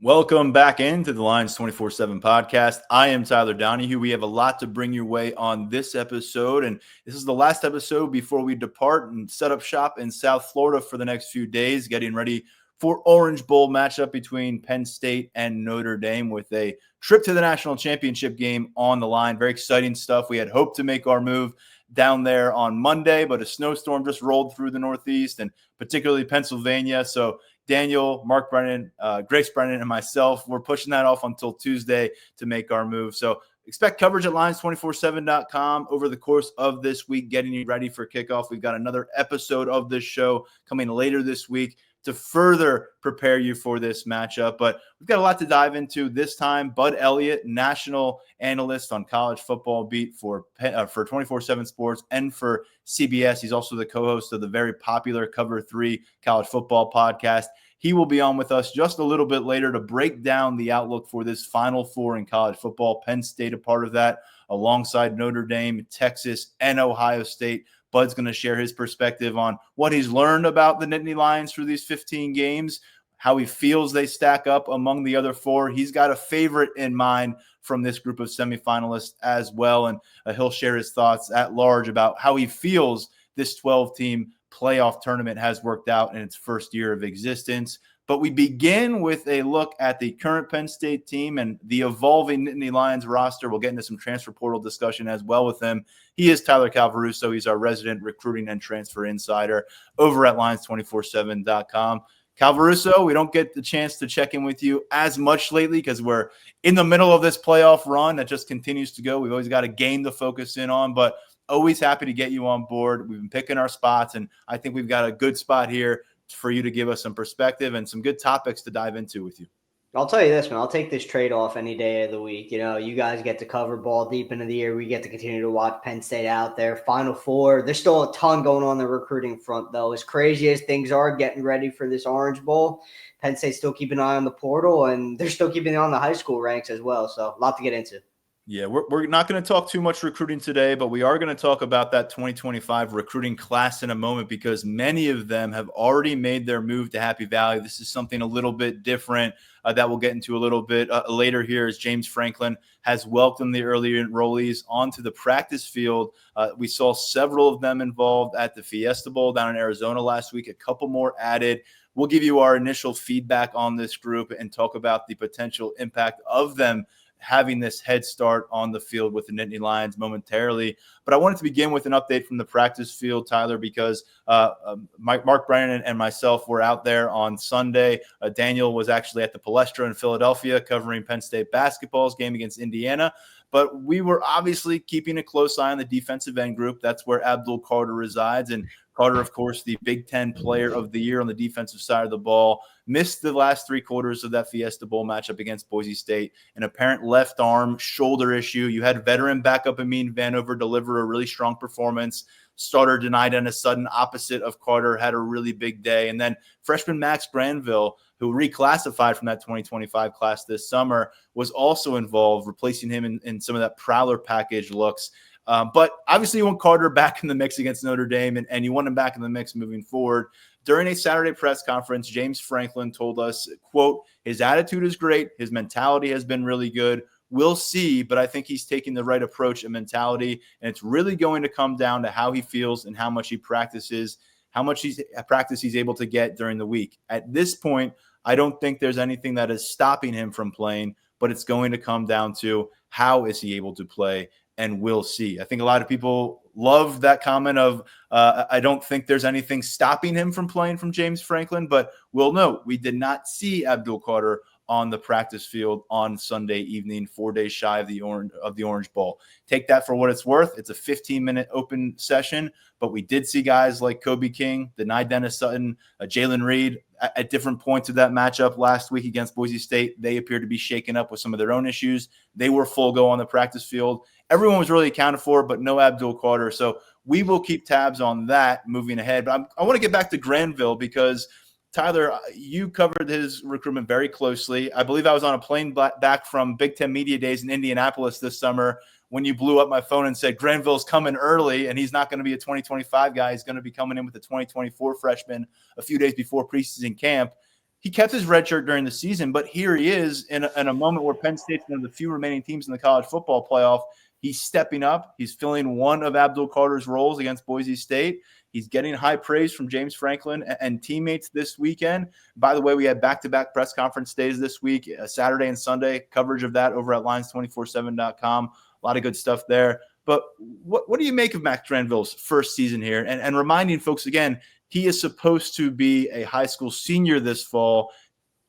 Welcome back into the Lions 24/7 podcast. I am Tyler Donahue. We have a lot to bring your way on this episode, and this is the last episode before we depart and set up shop in South Florida for the next few days, getting ready for Orange Bowl matchup between Penn State and Notre Dame with a trip to the national championship game on the line. Very exciting stuff. We had hoped to make our move down there on Monday, but a snowstorm just rolled through the Northeast and particularly Pennsylvania. So Daniel, Mark Brennan, Grace Brennan, and myself, we're pushing that off until Tuesday to make our move. So expect coverage at Lions247.com over the course of this week, getting you ready for kickoff. We've got another episode of this show coming later this week to further prepare you for this matchup. But we've got a lot to dive into this time. Bud Elliott, national analyst on college football beat for 24/7 Sports and for CBS. He's also the co-host of the very popular Cover 3 college football podcast. He will be on with us just a little bit later to break down the outlook for this Final Four in college football. Penn State a part of that, alongside Notre Dame, Texas, and Ohio State. Bud's going to share his perspective on what he's learned about the Nittany Lions through these 15 games, how he feels they stack up among the other four. He's got a favorite in mind from this group of semifinalists as well, and he'll share his thoughts at large about how he feels this 12-team playoff tournament has worked out in its first year of existence. But we begin with a look at the current Penn State team and the evolving Nittany Lions roster. We'll get into some transfer portal discussion as well with him. He is Tyler Calvaruso. He's our resident recruiting and transfer insider over at Lions247.com. Calvaruso, we don't get the chance to check in with you as much lately because we're in the middle of this playoff run that just continues to go. We've always got a game to focus in on, but always happy to get you on board. We've been picking our spots, and I think we've got a good spot here for you to give us some perspective and some good topics to dive into with you. I'll tell you this, man. I'll take this trade off any day of the week. You know, you guys get to cover ball deep into the year. We get to continue to watch Penn State out there. Final Four. There's still a ton going on the recruiting front, though. As crazy as things are getting ready for this Orange Bowl, Penn State still keeping an eye on the portal, and they're still keeping an eye on the high school ranks as well. So a lot to get into. Yeah, we're not going to talk too much recruiting today, but we are going to talk about that 2025 recruiting class in a moment because many of them have already made their move to Happy Valley. This is something a little bit different that we'll get into a little bit later here as James Franklin has welcomed the early enrollees onto the practice field. We saw several of them involved at the Fiesta Bowl down in Arizona last week, a couple more added. We'll give you our initial feedback on this group and talk about the potential impact of them having this head start on the field with the Nittany Lions momentarily. But I wanted to begin with an update from the practice field, Tyler, because Mark Brennan and myself were out there on Sunday. Daniel was actually at the Palestra in Philadelphia covering Penn State basketball's game against Indiana. But we were obviously keeping a close eye on the defensive end group. That's where Abdul Carter resides. And Carter, of course, the Big Ten Player of the Year on the defensive side of the ball, missed the last three quarters of that Fiesta Bowl matchup against Boise State. An apparent left arm shoulder issue. You had veteran backup Amin Vanover deliver a really strong performance. Starter denied on a sudden opposite of Carter, had a really big day. And then freshman Max Granville, who reclassified from that 2025 class this summer, was also involved, replacing him in some of that Prowler package looks. But obviously you want Carter back in the mix against Notre Dame, and you want him back in the mix moving forward. During a Saturday press conference, James Franklin told us, quote, his attitude is great. His mentality has been really good. We'll see, but I think he's taking the right approach and mentality, and it's really going to come down to how he feels and how much he practices, how much practice he's able to get during the week. At this point, I don't think there's anything that is stopping him from playing, but it's going to come down to how is he able to play, and we'll see. I think a lot of people love that comment of I don't think there's anything stopping him from playing from James Franklin, but we'll note we did not see Abdul Carter on the practice field on Sunday evening, 4 days shy of the Orange Bowl. Take that for what it's worth. It's a 15-minute open session, but we did see guys like Kobe King, Denai Dennis Sutton, Jalen Reed at different points of that matchup last week against Boise State. They appeared to be shaken up with some of their own issues. They were full go on the practice field. Everyone was really accounted for, but no Abdul Carter. So we will keep tabs on that moving ahead. But I want to get back to Granville because – Tyler, you covered his recruitment very closely. I believe I was on a plane back from Big Ten Media Days in Indianapolis this summer when you blew up my phone and said Granville's coming early and he's not going to be a 2025 guy. He's going to be coming in with a 2024 freshman a few days before preseason camp. he kept his red shirt during the season, but here he is in a moment where Penn State's one of the few remaining teams in the college football playoff. He's stepping up. He's filling one of Abdul Carter's roles against Boise State. He's getting high praise from James Franklin and teammates this weekend. By the way, we had back-to-back press conference days this week, Saturday and Sunday, coverage of that over at Lions247.com. A lot of good stuff there. But what do you make of Max Granville's first season here? And reminding folks again, he is supposed to be a high school senior this fall.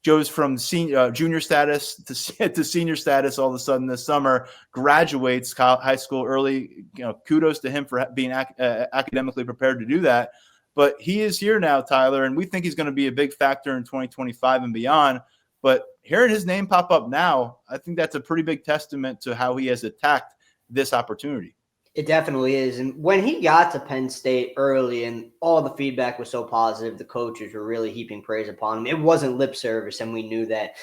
Goes from junior status to senior status all of a sudden this summer, graduates high school early. Kudos to him for being academically prepared to do that. But he is here now, Tyler, and we think he's going to be a big factor in 2025 and beyond. But hearing his name pop up now, I think that's a pretty big testament to how he has attacked this opportunity. It definitely is. And when he got to Penn State early and all the feedback was so positive, the coaches were really heaping praise upon him. It wasn't lip service, and we knew that.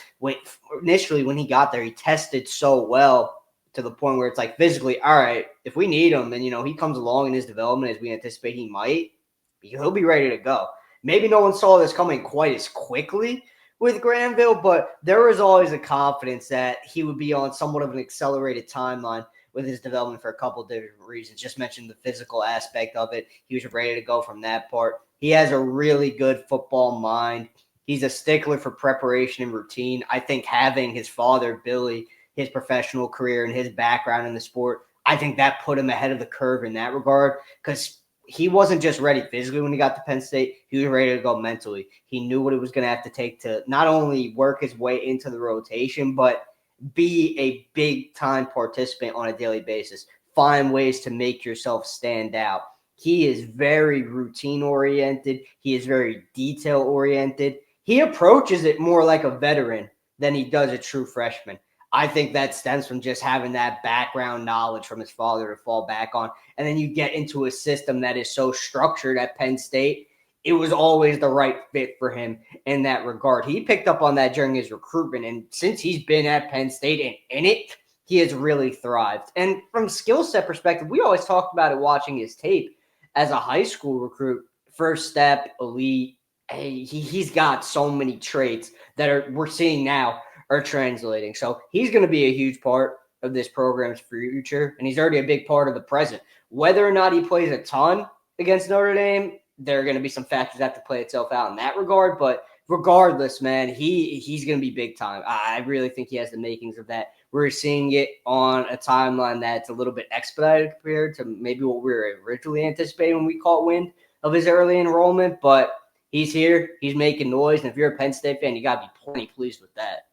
Initially, when he got there, he tested so well to the point where it's like physically, all right, if we need him and, he comes along in his development as we anticipate he might, he'll be ready to go. Maybe no one saw this coming quite as quickly with Granville, but there was always a confidence that he would be on somewhat of an accelerated timeline with his development for a couple of different reasons. Just mentioned the physical aspect of it. He was ready to go from that part. He has a really good football mind. He's a stickler for preparation and routine. I think having his father, Billy, his professional career and his background in the sport, I think that put him ahead of the curve in that regard, because he wasn't just ready physically when he got to Penn State. He was ready to go mentally. He knew what it was going to have to take to not only work his way into the rotation, but be a big-time participant on a daily basis. Find ways to make yourself stand out. He is very routine-oriented. He is very detail-oriented. He approaches it more like a veteran than he does a true freshman. I think that stems from just having that background knowledge from his father to fall back on. And then you get into a system that is so structured at Penn State. It was always the right fit for him in that regard. He picked up on that during his recruitment, and since he's been at Penn State and in it, he has really thrived. And from skill set perspective, we always talked about it watching his tape as a high school recruit. First step, elite. He's got so many traits that we're seeing now are translating. So he's going to be a huge part of this program's future, and he's already a big part of the present. Whether or not he plays a ton against Notre Dame, there are going to be some factors that have to play itself out in that regard. But regardless, man, he's going to be big time. I really think he has the makings of that. We're seeing it on a timeline that's a little bit expedited compared to maybe what we were originally anticipating when we caught wind of his early enrollment. But he's here. He's making noise. And if you're a Penn State fan, you got to be plenty pleased with that.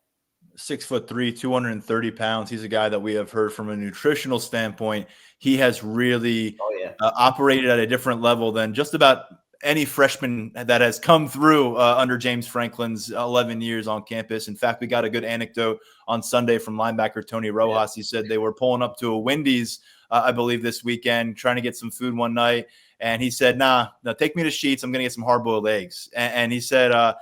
6'3", 230 pounds. He's a guy that we have heard from a nutritional standpoint. He has really operated at a different level than just about any freshman that has come through under James Franklin's 11 years on campus. In fact, we got a good anecdote on Sunday from linebacker Tony Rojas. He said they were pulling up to a Wendy's, I believe, this weekend, trying to get some food one night. And he said, no, take me to Sheetz. I'm going to get some hard-boiled eggs. And he said,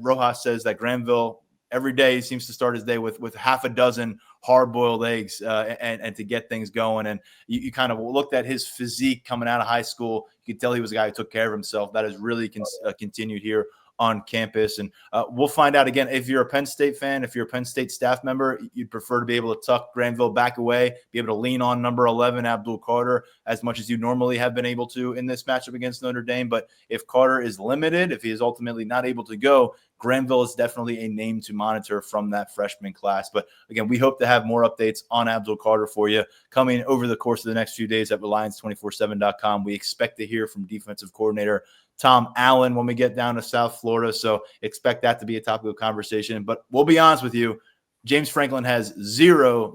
Rojas says that Granville, every day he seems to start his day with half a dozen hard-boiled eggs and to get things going. And you kind of looked at his physique coming out of high school. You could tell he was a guy who took care of himself. That has really continued here on campus. And we'll find out again, if you're a Penn State fan, if you're a Penn State staff member, you'd prefer to be able to tuck Granville back away, be able to lean on number 11, Abdul Carter, as much as you normally have been able to in this matchup against Notre Dame. But if Carter is limited, if he is ultimately not able to go, Granville is definitely a name to monitor from that freshman class. But again, we hope to have more updates on Abdul Carter for you coming over the course of the next few days at Reliance247.com. We expect to hear from defensive coordinator Tom Allen when we get down to South Florida. So expect that to be a topic of conversation. But we'll be honest with you, James Franklin has zero,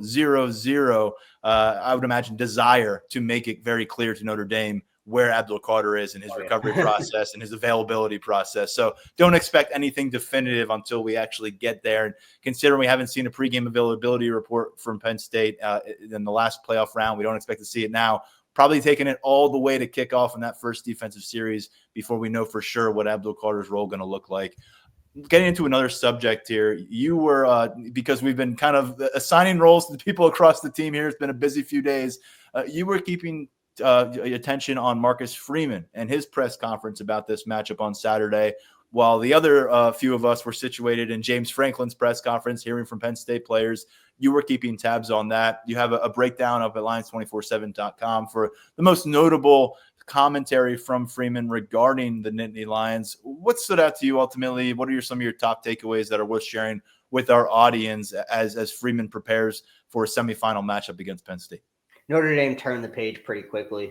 I would imagine, desire to make it very clear to Notre Dame where Abdul Carter is in his recovery process and his availability process. So don't expect anything definitive until we actually get there. And considering we haven't seen a pregame availability report from Penn State in the last playoff round, we don't expect to see it now. Probably taking it all the way to kick off in that first defensive series before we know for sure what Abdul Carter's role going to look like. Getting into another subject here, you were because we've been kind of assigning roles to the people across the team here. It's been a busy few days. You were keeping attention on Marcus Freeman and his press conference about this matchup on Saturday. while the other few of us were situated in James Franklin's press conference, hearing from Penn State players. You were keeping tabs on that. You have a breakdown up at Lions247.com for the most notable commentary from Freeman regarding the Nittany Lions. What stood out to you ultimately? What are some of your top takeaways that are worth sharing with our audience as Freeman prepares for a semifinal matchup against Penn State? Notre Dame turned the page pretty quickly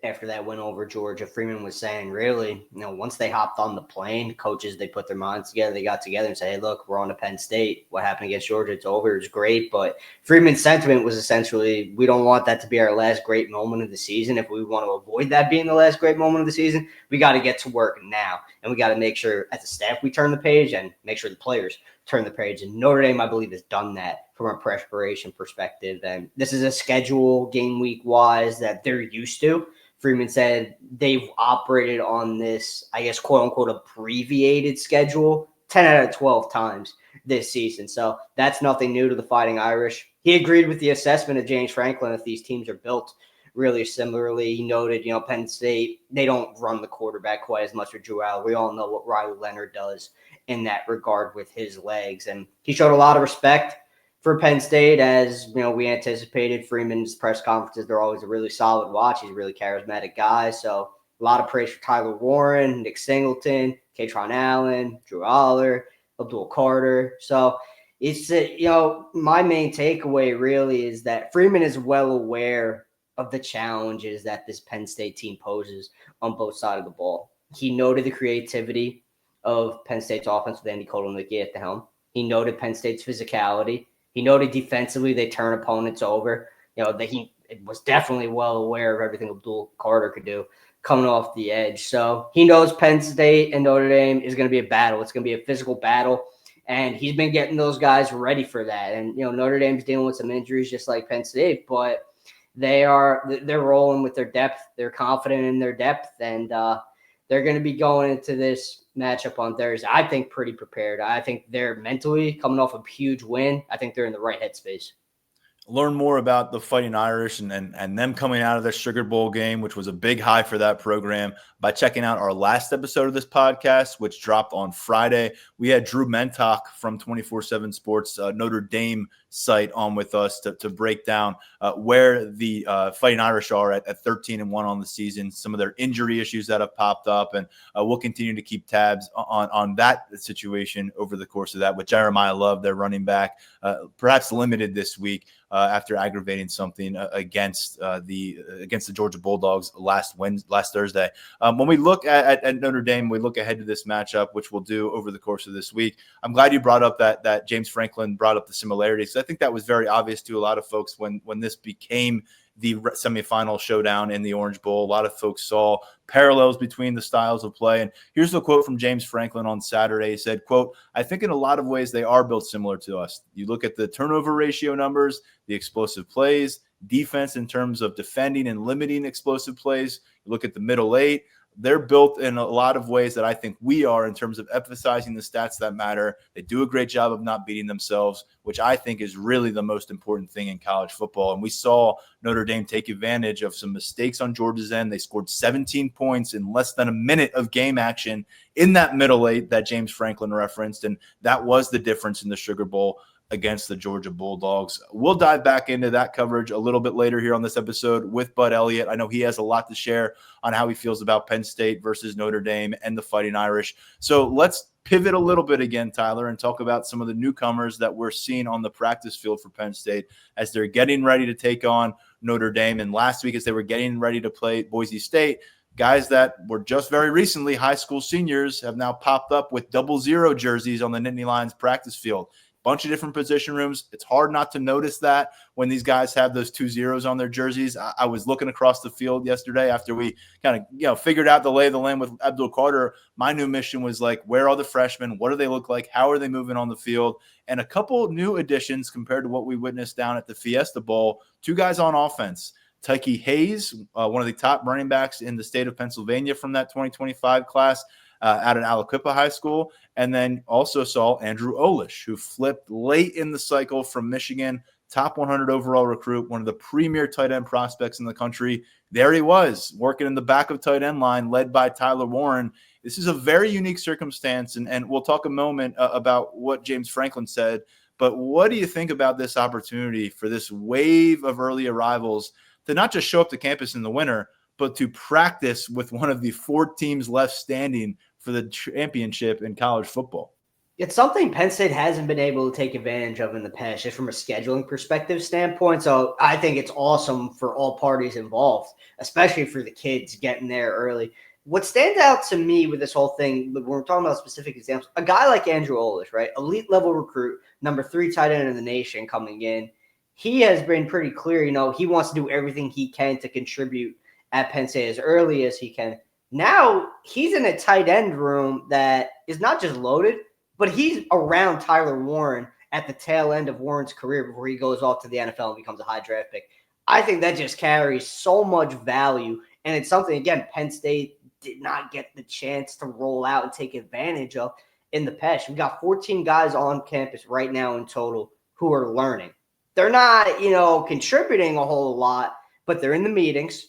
after that win over Georgia. Freeman was saying, really, once they hopped on the plane, coaches, they put their minds together. They got together and said, hey, look, we're on to Penn State. What happened against Georgia? It's over. It was great. But Freeman's sentiment was essentially, we don't want that to be our last great moment of the season. If we want to avoid that being the last great moment of the season, we got to get to work now. And we got to make sure as a staff we turn the page and make sure the players turn the page. And Notre Dame, I believe, has done that from a preparation perspective. And this is a schedule game week wise that they're used to. Freeman said they've operated on this, I guess, quote unquote, abbreviated schedule 10 out of 12 times this season. So that's nothing new to the Fighting Irish. He agreed with the assessment of James Franklin that these teams are built really similarly. He noted, Penn State, they don't run the quarterback quite as much with Drew Allen. We all know what Riley Leonard does in that regard with his legs. And he showed a lot of respect for Penn State, as we anticipated. Freeman's press conferences, they're always a really solid watch. He's a really charismatic guy. So a lot of praise for Tyler Warren, Nick Singleton, Katron Allen, Drew Aller, Abdul Carter. So it's, my main takeaway really is that Freeman is well aware of the challenges that this Penn State team poses on both sides of the ball. He noted the creativity of Penn State's offense with Andy Kotelnicki at the helm. He noted Penn State's physicality. He noted defensively they turn opponents over. That he was definitely well aware of everything Abdul Carter could do coming off the edge. So he knows Penn State and Notre Dame is going to be a battle. It's going to be a physical battle, and he's been getting those guys ready for that. And Notre Dame's dealing with some injuries just like Penn State, but they're rolling with their depth. They're confident in their depth, and they're going to be going into this matchup on Thursday, I think, pretty prepared. I think they're mentally coming off a huge win. I think they're in the right headspace. Learn more about the Fighting Irish and them coming out of their Sugar Bowl game, which was a big high for that program, by checking out our last episode of this podcast, which dropped on Friday. We had Drew Mentok from 24/7 Sports Notre Dame site on with us to break down where the Fighting Irish are at 13-1 on the season, some of their injury issues that have popped up, and we'll continue to keep tabs on that situation over the course of that, with Jeremiah Love, their running back, perhaps limited this week after aggravating something against the Georgia Bulldogs last Thursday. When we look at Notre Dame, we look ahead to this matchup, which we'll do over the course of this week. I'm glad you brought up that James Franklin brought up the similarities. I think that was very obvious to a lot of folks when this became the semifinal showdown in the Orange Bowl. A lot of folks saw parallels between the styles of play. And here's the quote from James Franklin on Saturday. He said, quote, "I think in a lot of ways they are built similar to us. You look at the turnover ratio numbers, the explosive plays, defense in terms of defending and limiting explosive plays. You look at the middle eight. They're built in a lot of ways that I think we are in terms of emphasizing the stats that matter. They do a great job of not beating themselves, which I think is really the most important thing in college football." And we saw Notre Dame take advantage of some mistakes on Georgia's end. They scored 17 points in less than a minute of game action in that middle eight that James Franklin referenced. And that was the difference in the Sugar Bowl against the Georgia Bulldogs. We'll dive back into that coverage a little bit later here on this episode with Bud Elliott. I know he has a lot to share on how he feels about Penn State versus Notre Dame and the Fighting Irish. So let's pivot a little bit again, Tyler, and talk about some of the newcomers that we're seeing on the practice field for Penn State as they're getting ready to take on Notre Dame. And last week, as they were getting ready to play Boise State, guys that were just very recently high school seniors have now popped up with 00 jerseys on the Nittany Lions practice field. Bunch of different position rooms. It's hard not to notice that when these guys have those 2 zeros on their jerseys. I was looking across the field yesterday after we kind of figured out the lay of the land with Abdul Carter. My new mission was like, where are the freshmen? What do they look like? How are they moving on the field? And a couple new additions compared to what we witnessed down at the Fiesta Bowl. 2 guys on offense. Tyke Hayes, one of the top running backs in the state of Pennsylvania from that 2025 class, out at Aliquippa High School, and then also saw Andrew Olish, who flipped late in the cycle from Michigan top 100 overall recruit, one of the premier tight end prospects in the country. There he was, working in the back of tight end line, led by Tyler Warren. This is a very unique circumstance, and we'll talk a moment about what James Franklin said. But what do you think about this opportunity for this wave of early arrivals to not just show up to campus in the winter, but to practice with one of the 4 teams left standing for the championship in college football? It's something Penn State hasn't been able to take advantage of in the past, just from a scheduling perspective standpoint. So I think it's awesome for all parties involved, especially for the kids getting there early. What stands out to me with this whole thing, when we're talking about specific examples, a guy like Andrew Olish, right? Elite level recruit, number 3 tight end in the nation coming in. He has been pretty clear, he wants to do everything he can to contribute at Penn State as early as he can. Now he's in a tight end room that is not just loaded, but he's around Tyler Warren at the tail end of Warren's career before he goes off to the NFL and becomes a high draft pick. I think that just carries so much value. And it's something, again, Penn State did not get the chance to roll out and take advantage of in the past. We got 14 guys on campus right now in total who are learning. They're not, contributing a whole lot, but they're in the meetings.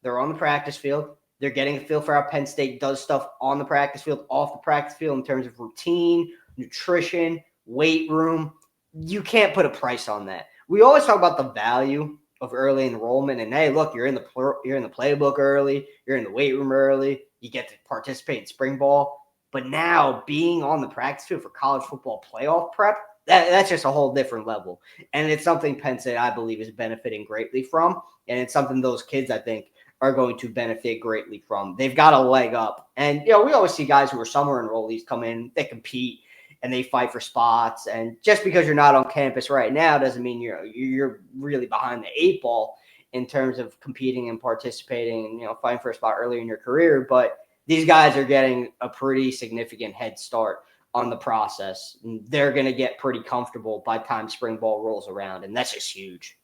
They're on the practice field. They're getting a feel for how Penn State does stuff on the practice field, off the practice field in terms of routine, nutrition, weight room. You can't put a price on that. We always talk about the value of early enrollment, and hey, look, you're in the playbook early, you're in the weight room early, you get to participate in spring ball. But now being on the practice field for college football playoff prep, that's just a whole different level. And it's something Penn State, I believe, is benefiting greatly from, and it's something those kids, I think, are going to benefit greatly from. They've got a leg up. And, we always see guys who are summer enrollees come in, they compete, and they fight for spots. And just because you're not on campus right now doesn't mean you're really behind the 8 ball in terms of competing and participating and, fighting for a spot earlier in your career. But these guys are getting a pretty significant head start on the process. They're going to get pretty comfortable by the time spring ball rolls around, and that's just huge.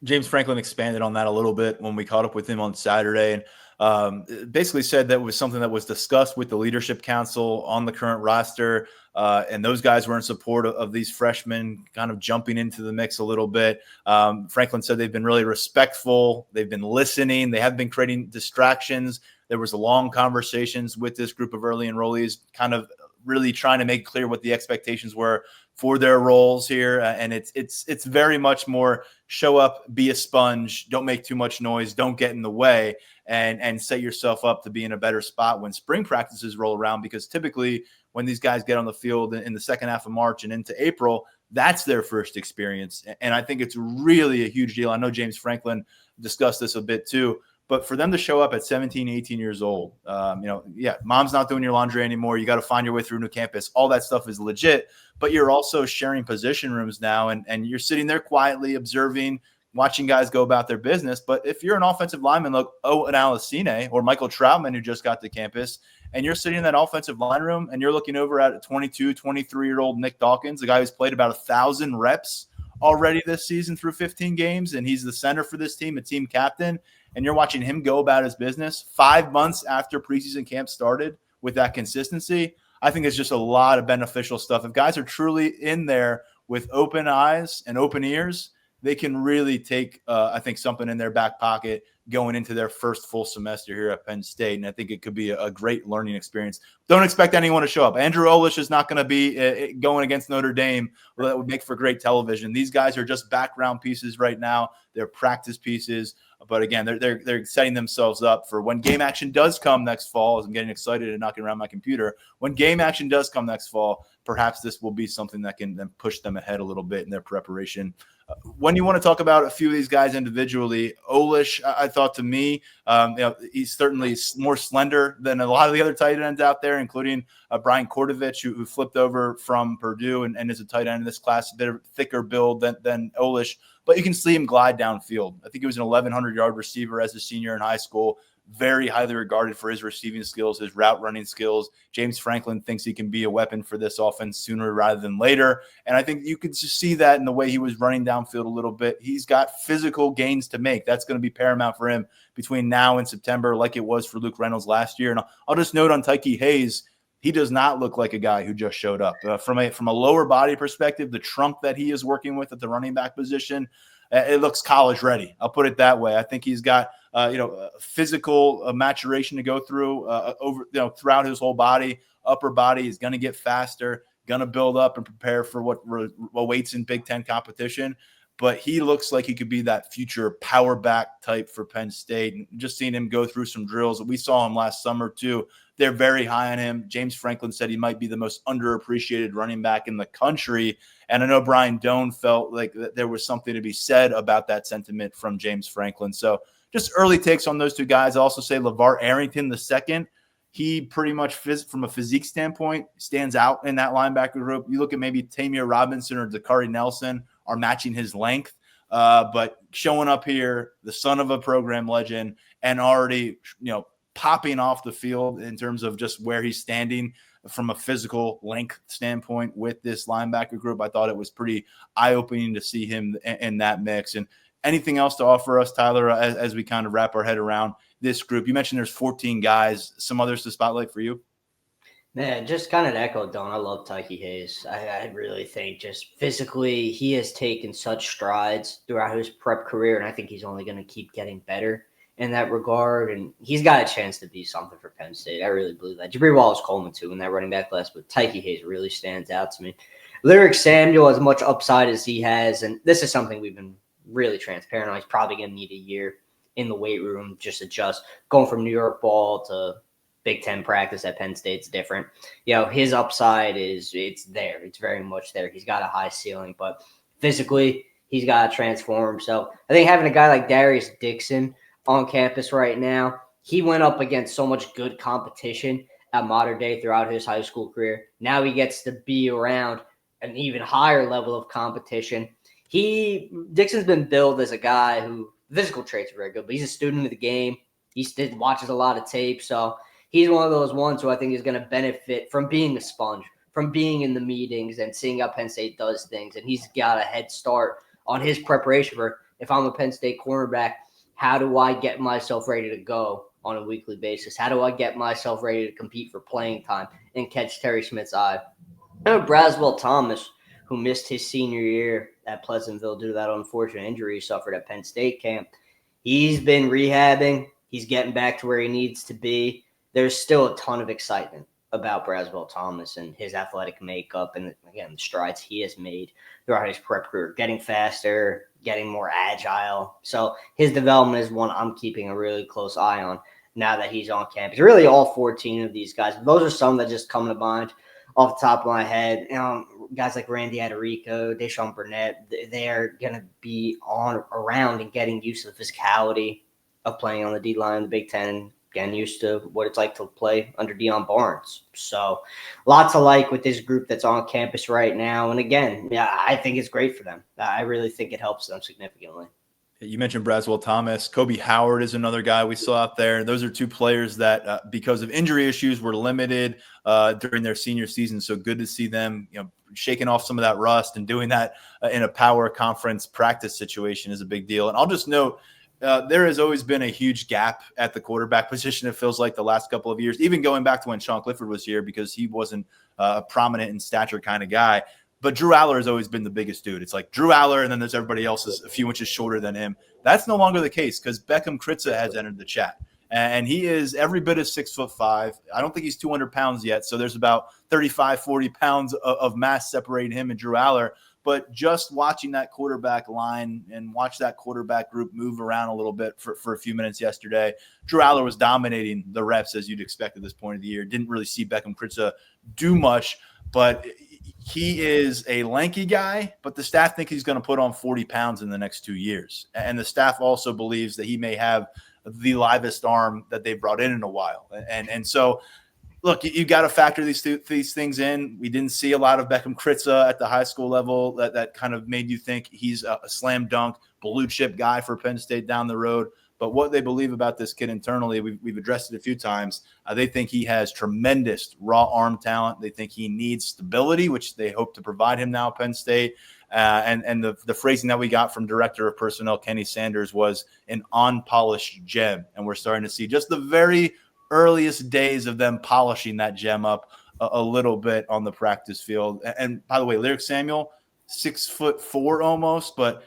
James Franklin expanded on that a little bit when we caught up with him on Saturday, and basically said that was something that was discussed with the leadership council on the current roster, and those guys were in support of these freshmen kind of jumping into the mix a little bit. Franklin said they've been really respectful. They've been listening. They haven't been creating distractions. There was long conversations with this group of early enrollees, kind of really trying to make clear what the expectations were for their roles here. And it's very much more show up, be a sponge, don't make too much noise, don't get in the way, and set yourself up to be in a better spot when spring practices roll around, because typically when these guys get on the field in the second half of March and into April, that's their first experience. And I think it's really a huge deal. I know James Franklin discussed this a bit too, but for them to show up at 17, 18 years old, mom's not doing your laundry anymore. You got to find your way through a new campus. All that stuff is legit, but you're also sharing position rooms now, and you're sitting there quietly observing, watching guys go about their business. But if you're an offensive lineman like analyst or Michael Troutman, who just got to campus, and you're sitting in that offensive line room and you're looking over at a 22, 23-year-old Nick Dawkins, a guy who's played about 1,000 reps already this season through 15 games, and he's the center for this team, a team captain, and you're watching him go about his business 5 months after preseason camp started with that consistency, I think it's just a lot of beneficial stuff. If guys are truly in there with open eyes and open ears, they can really take, I think, something in their back pocket going into their first full semester here at Penn State. And I think it could be a great learning experience. Don't expect anyone to show up. Andrew Olish is not going to be going against Notre Dame. Well, that would make for great television. These guys are just background pieces right now. They're practice pieces. But again, they're setting themselves up for when game action does come next fall. As I'm getting excited and knocking around my computer, when game action does come next fall, perhaps this will be something that can then push them ahead a little bit in their preparation. When you want to talk about a few of these guys individually, Olish, I thought to me, he's certainly more slender than a lot of the other tight ends out there, including Brian Kordovich, who flipped over from Purdue and is a tight end in this class, a bit of thicker build than Olish. But you can see him glide downfield. I think he was an 1,100-yard receiver as a senior in high school. Very highly regarded for his receiving skills, his route running skills. James Franklin thinks he can be a weapon for this offense sooner rather than later. And I think you could just see that in the way he was running downfield a little bit. He's got physical gains to make. That's going to be paramount for him between now and September, like it was for Luke Reynolds last year. And I'll just note on Tyke Hayes, he does not look like a guy who just showed up. From a lower body perspective, the trunk that he is working with at the running back position, it looks college ready. I'll put it that way. I think he's got physical maturation to go through throughout his whole body. Upper body is going to get faster, going to build up and prepare for what awaits in Big Ten competition. But he looks like he could be that future power back type for Penn State. And just seeing him go through some drills. We saw him last summer too. They're very high on him. James Franklin said he might be the most underappreciated running back in the country. And I know Brian Doan felt like there was something to be said about that sentiment from James Franklin. So just early takes on those two guys. I also say LeVar Arrington II. He pretty much, from a physique standpoint, stands out in that linebacker group. You look at maybe Tamir Robinson or Dakari Nelson are matching his length, but showing up here, the son of a program legend, and already popping off the field in terms of just where he's standing from a physical length standpoint with this linebacker group. I thought it was pretty eye-opening to see him in that mix. And anything else to offer us, Tyler, as we kind of wrap our head around this group? You mentioned there's 14 guys. Some others to spotlight for you? Man, just kind of to echo Don, I love Tyke Hayes. I really think just physically he has taken such strides throughout his prep career, and I think he's only going to keep getting better in that regard. And he's got a chance to be something for Penn State. I really believe that. Jabri Wallace-Coleman, too, in that running back class, but Tyke Hayes really stands out to me. Lyric Samuel, as much upside as he has, and this is something we've been really transparent on. He's probably going to need a year in the weight room, just adjust. Going from New York ball to Big Ten practice at Penn State's different. His upside it's there. It's very much there. He's got a high ceiling, but physically he's got to transform himself. I think having a guy like Darius Dixon on campus right now, he went up against so much good competition at Mater Dei throughout his high school career. Now he gets to be around an even higher level of competition. Dixon's been billed as a guy who physical traits are very good, but he's a student of the game. He watches a lot of tape, so he's one of those ones who I think is going to benefit from being a sponge, from being in the meetings and seeing how Penn State does things. And he's got a head start on his preparation for, if I'm a Penn State cornerback, how do I get myself ready to go on a weekly basis? How do I get myself ready to compete for playing time and catch Terry Smith's eye? I know Braswell Thomas, who missed his senior year at Pleasantville due to that unfortunate injury he suffered at Penn State camp. He's been rehabbing. He's getting back to where he needs to be. There's still a ton of excitement about Braswell Thomas and his athletic makeup and, again, the strides he has made throughout his prep career, getting faster, getting more agile. So his development is one I'm keeping a really close eye on now that he's on campus. Really all 14 of these guys. Those are some that just come to mind off the top of my head. Guys like Randy Aderico, Deshaun Burnett, they're going to be around and getting used to the physicality of playing on the D-line in the Big Ten, getting used to what it's like to play under Deion Barnes. So lots of like with this group that's on campus right now. And again, I think it's great for them. I really think it helps them significantly. You mentioned Braswell Thomas. Kobe Howard is another guy we saw out there. Those are two players that, because of injury issues, were limited during their senior season. So good to see them, shaking off some of that rust, and doing that in a power conference practice situation is a big deal. And I'll just note, there has always been a huge gap at the quarterback position. It feels like the last couple of years, even going back to when Sean Clifford was here, because he wasn't a prominent in stature kind of guy. But Drew Aller has always been the biggest dude. It's like Drew Aller, and then there's everybody else is a few inches shorter than him. That's no longer the case because Beckham Kritza has entered the chat. And he is every bit of 6'5". I don't think he's 200 pounds yet. So there's about 35, 40 pounds of mass separating him and Drew Aller. But just watching that quarterback line and watch that quarterback group move around a little bit for a few minutes yesterday, Drew Aller was dominating the reps as you'd expect at this point of the year. Didn't really see Beckham Kritza do much, but he is a lanky guy, but the staff think he's going to put on 40 pounds in the next 2 years. And the staff also believes that he may have the livest arm that they've brought in a while. And so, look, you got to factor these things in. We didn't see a lot of Beckham Kritza at the high school level that kind of made you think he's a slam dunk, blue chip guy for Penn State down the road. But what they believe about this kid internally, we've addressed it a few times. They think he has tremendous raw arm talent. They think he needs stability, which they hope to provide him now at Penn State. And the phrasing that we got from Director of Personnel Kenny Sanders was an unpolished gem. And we're starting to see just the very earliest days of them polishing that gem up a little bit on the practice field. And by the way, Lyric Samuel, 6'4" almost, but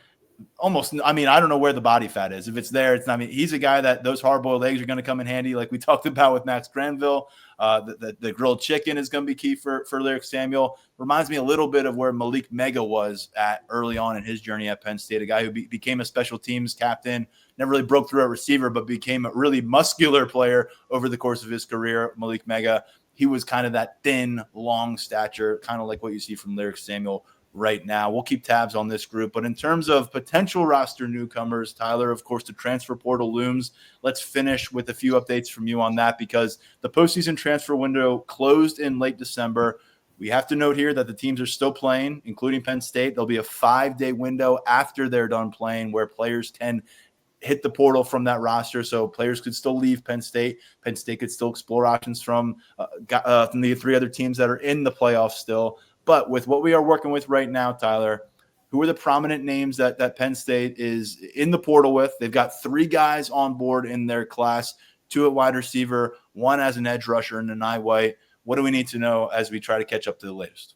almost, I mean, I don't know where the body fat is. If it's there, it's not, I mean, he's a guy that those hard-boiled eggs are going to come in handy, like we talked about with Max Granville. The grilled chicken is going to be key for Lyric Samuel. Reminds me a little bit of where Malik Mega was at early on in his journey at Penn State, a guy who became a special teams captain, never really broke through at receiver, but became a really muscular player over the course of his career. Malik Mega, he was kind of that thin, long stature, kind of like what you see from Lyric Samuel right now. We'll keep tabs on this group. But in terms of potential roster newcomers, Tyler, of course, the transfer portal looms. Let's finish with a few updates from you on that, because the postseason transfer window closed in late December. We have to note here that the teams are still playing, including Penn State. There'll be a 5-day window after they're done playing where players can hit the portal from that roster. So players could still leave Penn State. Penn State could still explore options from the 3 other teams that are in the playoffs still. But with what we are working with right now, Tyler, who are the prominent names that Penn State is in the portal with? They've got 3 guys on board in their class, 2 at wide receiver, 1 as an edge rusher, and Nanai White. What do we need to know as we try to catch up to the latest?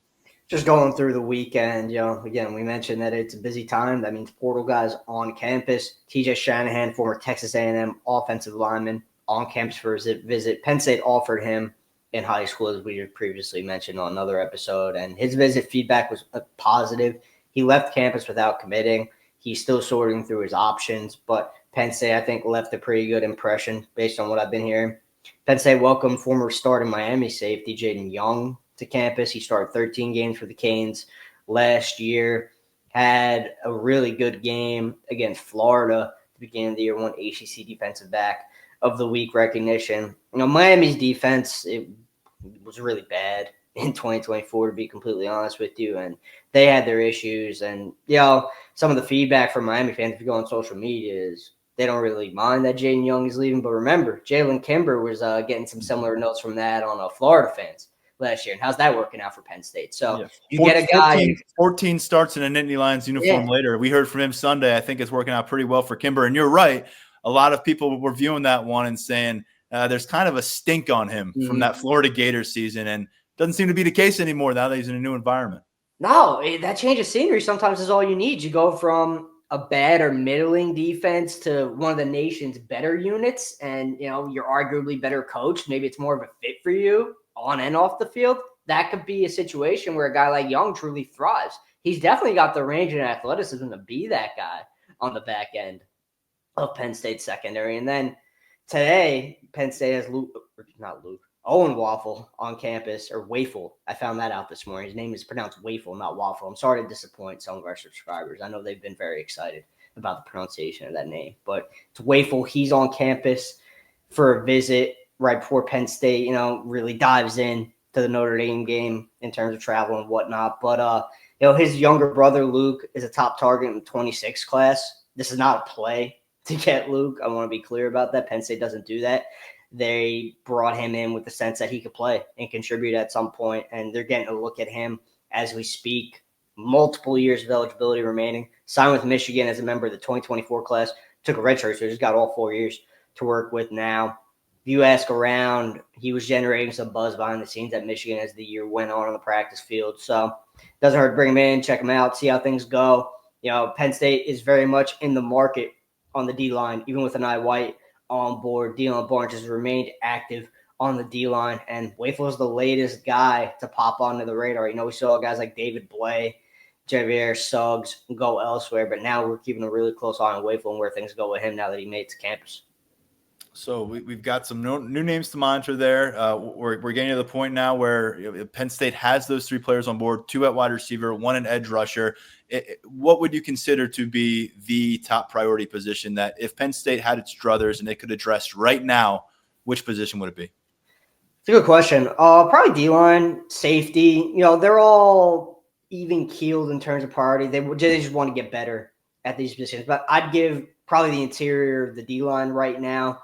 Just going through the weekend, again, we mentioned that it's a busy time. That means portal guys on campus. TJ Shanahan, former Texas A&M offensive lineman, on campus for his visit. Penn State offered him in high school, as we previously mentioned on another episode, and his visit feedback was positive. He left campus without committing. He's still sorting through his options, but Penn State, I think, left a pretty good impression based on what I've been hearing. Penn State welcomed former starting Miami safety Jaden Young to campus. He started 13 games for the Canes last year, had a really good game against Florida at the beginning of the year, won ACC Defensive Back of the Week recognition. Miami's defense, it was really bad in 2024, to be completely honest with you, and they had their issues. And some of the feedback from Miami fans, if you go on social media, is they don't really mind that Jaden Young is leaving. But remember, Jalen Kimber was getting some similar notes from that on Florida fans last year. And how's that working out for Penn State? So you get a guy 14 starts in a Nittany Lions uniform later. We heard from him Sunday. I think it's working out pretty well for Kimber. And you're right. A lot of people were viewing that one and saying there's kind of a stink on him from that Florida Gators season. And doesn't seem to be the case anymore now that he's in a new environment. No, that change of scenery sometimes is all you need. You go from a bad or middling defense to one of the nation's better units, and you're arguably better coached. Maybe it's more of a fit for you on and off the field. That could be a situation where a guy like Young truly thrives. He's definitely got the range and athleticism to be that guy on the back end of Penn State secondary. And then today, Penn State has Owen Waffle on campus, or Wafel. I found that out this morning. His name is pronounced Wafel, not Waffle. I'm sorry to disappoint some of our subscribers. I know they've been very excited about the pronunciation of that name, but it's Wafel. He's on campus for a visit right before Penn State, really dives in to the Notre Dame game in terms of travel and whatnot. But, his younger brother, Luke, is a top target in the 26 class. This is not a play to get Luke. I want to be clear about that. Penn State doesn't do that. They brought him in with the sense that he could play and contribute at some point, and they're getting a look at him as we speak. Multiple years of eligibility remaining. Signed with Michigan as a member of the 2024 class. Took a redshirt, so he's got all 4 years to work with now. If you ask around, he was generating some buzz behind the scenes at Michigan as the year went on the practice field. So doesn't hurt to bring him in, check him out, see how things go. Penn State is very much in the market on the D-line, even with Nanai White on board. Dylan Barnes has remained active on the D-line, and Wafel is the latest guy to pop onto the radar. We saw guys like David Blay, Javier Suggs go elsewhere, but now we're keeping a really close eye on Wafel and where things go with him now that he made it to campus. So we've got some new names to monitor there. We're getting to the point now where Penn State has those 3 players on board, 2 at wide receiver, 1 an edge rusher. What would you consider to be the top priority position that if Penn State had its druthers and they could address right now, which position would it be? It's a good question. Probably D-line, safety. They're all even keeled in terms of priority. They just want to get better at these positions. But I'd give probably the interior of the D-line right now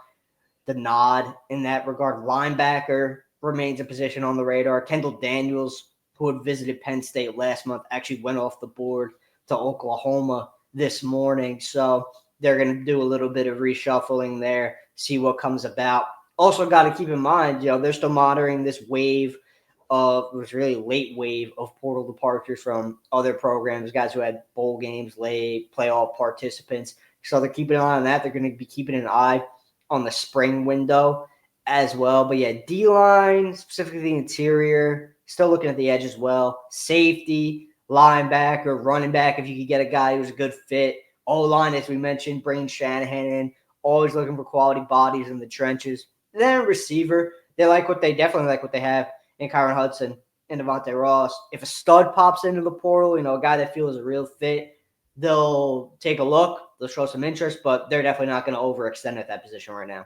the nod in that regard. Linebacker remains a position on the radar. Kendall Daniels, who had visited Penn State last month, actually went off the board to Oklahoma this morning. So they're going to do a little bit of reshuffling there, see what comes about. Also got to keep in mind, they're still monitoring this wave was really late wave of portal departures from other programs, guys who had bowl games late, playoff participants. So they're keeping an eye on that. They're going to be keeping an eye on the spring window as well. But yeah, D-line, specifically the interior, still looking at the edge as well. Safety, linebacker, running back, if you could get a guy who's a good fit. O-line, as we mentioned, bringing Shanahan in, always looking for quality bodies in the trenches. And then receiver, they definitely like what they have in Kyron Hudson and Devontae Ross. If a stud pops into the portal, a guy that feels a real fit, they'll take a look. They'll show some interest, but they're definitely not going to overextend at that position right now.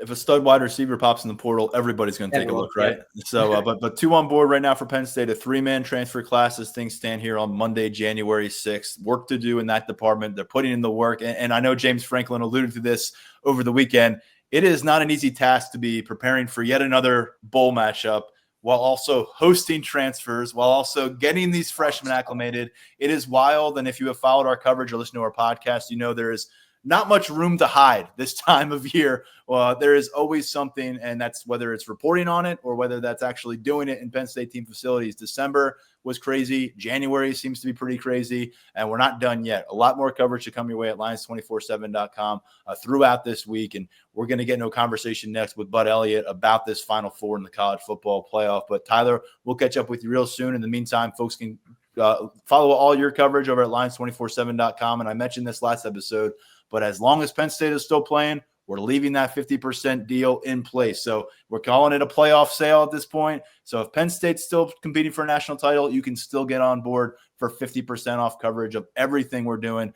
If a stud wide receiver pops in the portal, everybody's going to take a look, right? Yeah. So, but two on board right now for Penn State, a 3-man transfer class as things stand here on Monday, January 6th. Work to do in that department. They're putting in the work. And I know James Franklin alluded to this over the weekend. It is not an easy task to be preparing for yet another bowl matchup while also hosting transfers, while also getting these freshmen acclimated. It is wild. And if you have followed our coverage or listened to our podcast, there is not much room to hide this time of year. There is always something, and that's whether it's reporting on it or whether that's actually doing it in Penn State team facilities. December was crazy. January seems to be pretty crazy, and we're not done yet. A lot more coverage to come your way at Lions247.com throughout this week, and we're going to get into a conversation next with Bud Elliott about this Final Four in the college football playoff. But Tyler, we'll catch up with you real soon. In the meantime, folks can follow all your coverage over at Lions247.com, and I mentioned this last episode, but as long as Penn State is still playing, we're leaving that 50% deal in place. So we're calling it a playoff sale at this point. So if Penn State's still competing for a national title, you can still get on board for 50% off coverage of everything we're doing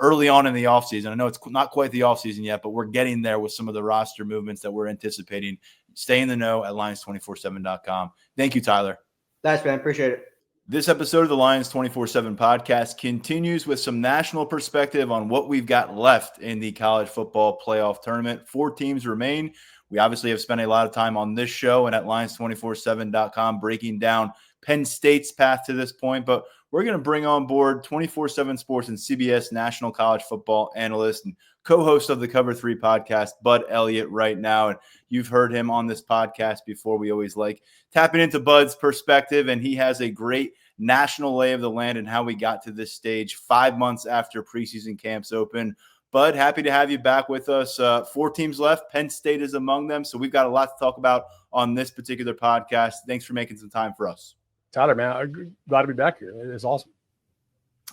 early on in the offseason. I know it's not quite the offseason yet, but we're getting there with some of the roster movements that we're anticipating. Stay in the know at Lions247.com. Thank you, Tyler. Thanks, man. Appreciate it. This episode of the Lions 24/7 podcast continues with some national perspective on what we've got left in the college football playoff tournament. 4 teams remain. We obviously have spent a lot of time on this show and at Lions247.com breaking down Penn State's path to this point, but we're going to bring on board 24/7 Sports and CBS national college football analyst and co-host of the Cover 3 podcast, Bud Elliott, right now. And you've heard him on this podcast before. We always like tapping into Bud's perspective, and he has a great national lay of the land and how we got to this stage 5 months after preseason camps open. Bud, happy to have you back with us. 4 teams left. Penn State is among them. So we've got a lot to talk about on this particular podcast. Thanks for making some time for us. Tyler, man, I'm glad to be back here. It's awesome.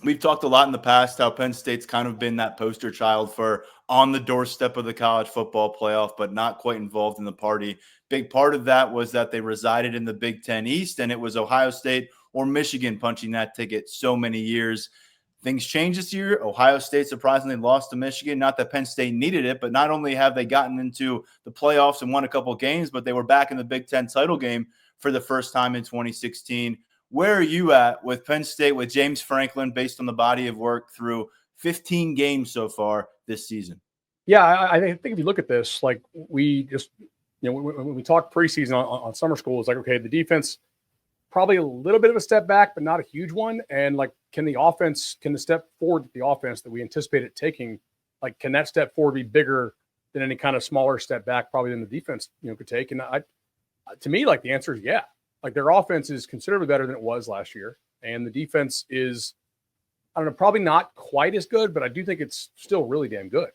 We've talked a lot in the past how Penn State's kind of been that poster child for on the doorstep of the college football playoff, but not quite involved in the party. Big part of that was that they resided in the Big Ten East, and it was Ohio State or Michigan punching that ticket so many years. Things changed this year. Ohio State surprisingly lost to Michigan. Not that Penn State needed it, but not only have they gotten into the playoffs and won a couple games, but they were back in the Big Ten title game for the first time in 2016. Where are you at with Penn State, with James Franklin, based on the body of work through 15 games so far this season? Yeah, I think if you look at this, like we just, when we talk preseason on summer school, it's like, okay, the defense, probably a little bit of a step back, but not a huge one. And like, can the step forward that the offense that we anticipate it taking, like, can that step forward be bigger than any kind of smaller step back probably than the defense, could take? And to me, like, the answer is yeah. Like, their offense is considerably better than it was last year. And the defense is, I don't know, probably not quite as good, but I do think it's still really damn good.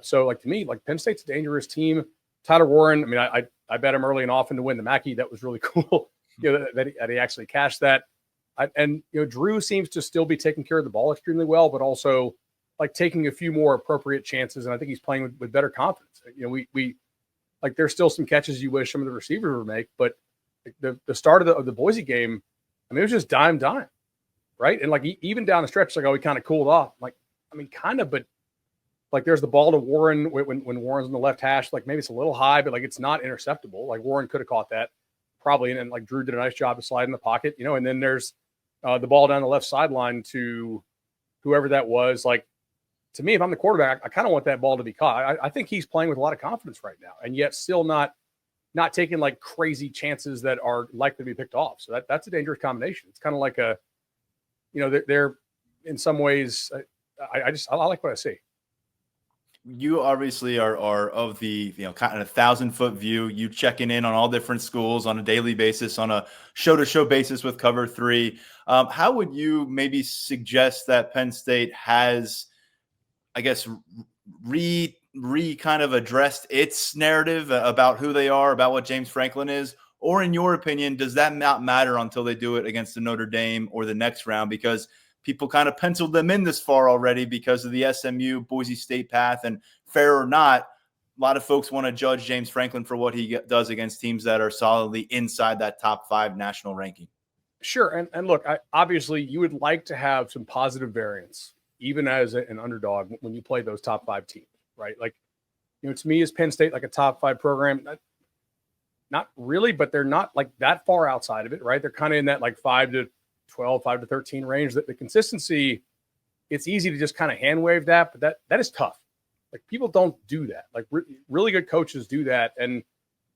So, like, to me, like, Penn State's a dangerous team. Tyler Warren, I mean, I bet him early and often to win the Mackey. That was really cool, that he actually cashed that. Drew seems to still be taking care of the ball extremely well, but also, like, taking a few more appropriate chances. And I think he's playing with better confidence. We like, there's still some catches you wish some of the receivers would make, but the start of the Boise game, I mean, it was just dime, right? And like, even down the stretch, like, oh, he kind of cooled off. Like, I mean, kind of, but like, there's the ball to Warren when Warren's on the left hash. Like, maybe it's a little high, but like, it's not interceptable. Like, Warren could have caught that probably, and like, Drew did a nice job of sliding the pocket, and then there's the ball down the left sideline to whoever that was. Like, to me, if I'm the quarterback, I kind of want that ball to be caught. I think he's playing with a lot of confidence right now, and yet still not taking like crazy chances that are likely to be picked off. So that's a dangerous combination. It's kind of like they're in some ways, I like what I see. you obviously are of the, kind of 1,000-foot view. You checking in on all different schools on a daily basis, on a show-to-show basis with Cover 3. How would you maybe suggest that Penn State has, I guess, re kind of addressed its narrative about who they are, about what James Franklin is? Or in your opinion, does that not matter until they do it against the Notre Dame or the next round? Because people kind of penciled them in this far already because of the SMU Boise State path. And fair or not, a lot of folks want to judge James Franklin for what he does against teams that are solidly inside that top 5 national ranking. Sure. And look, obviously you would like to have some positive variance, even as an underdog when you play those top 5 teams, right? Like, to me, is Penn State like a top 5 program? Not really, but they're not like that far outside of it, right? They're kind of in that like 5 to 12, 5 to 13 range. That the consistency, it's easy to just kind of hand wave that, but that is tough. Like, people don't do that. Like, really good coaches do that. And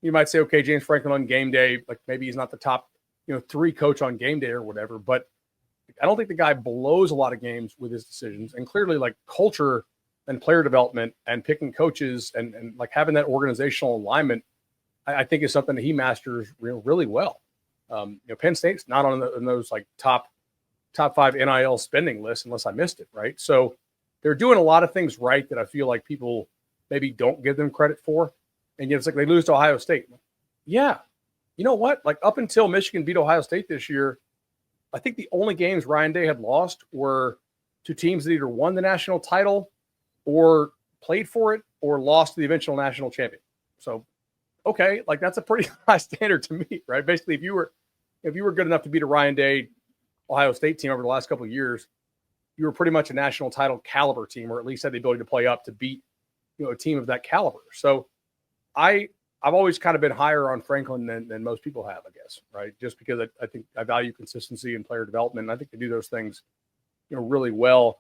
you might say, okay, James Franklin on game day, like maybe he's not the top, 3 coach on game day or whatever, but I don't think the guy blows a lot of games with his decisions. And clearly, like, culture and player development and picking coaches and like having that organizational alignment, I think is something that he masters really well. Penn State's not on those like top 5 NIL spending lists unless I missed it, right? So they're doing a lot of things right that I feel like people maybe don't give them credit for. And it's like they lose to Ohio State. Yeah. You know what? Like, up until Michigan beat Ohio State this year, I think the only games Ryan Day had lost were to teams that either won the national title or played for it or lost to the eventual national champion. So, okay, like, that's a pretty high standard to me, right? Basically, if you were good enough to beat a Ryan Day Ohio State team over the last couple of years, you were pretty much a national title caliber team, or at least had the ability to play up to beat, a team of that caliber. So I've always kind of been higher on Franklin than most people have, I guess, right? Just because I think I value consistency and player development. And I think they do those things, really well.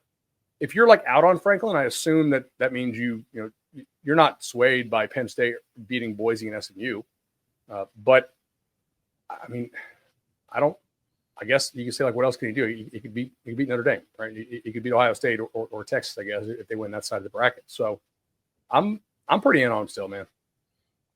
If you're like out on Franklin, I assume that means you're not swayed by Penn State beating Boise and SMU. But I mean, I guess you can say, like, what else can he do? He could beat Notre Dame, right? He could beat Ohio State or Texas, I guess, if they win that side of the bracket. So I'm pretty in on him still, man.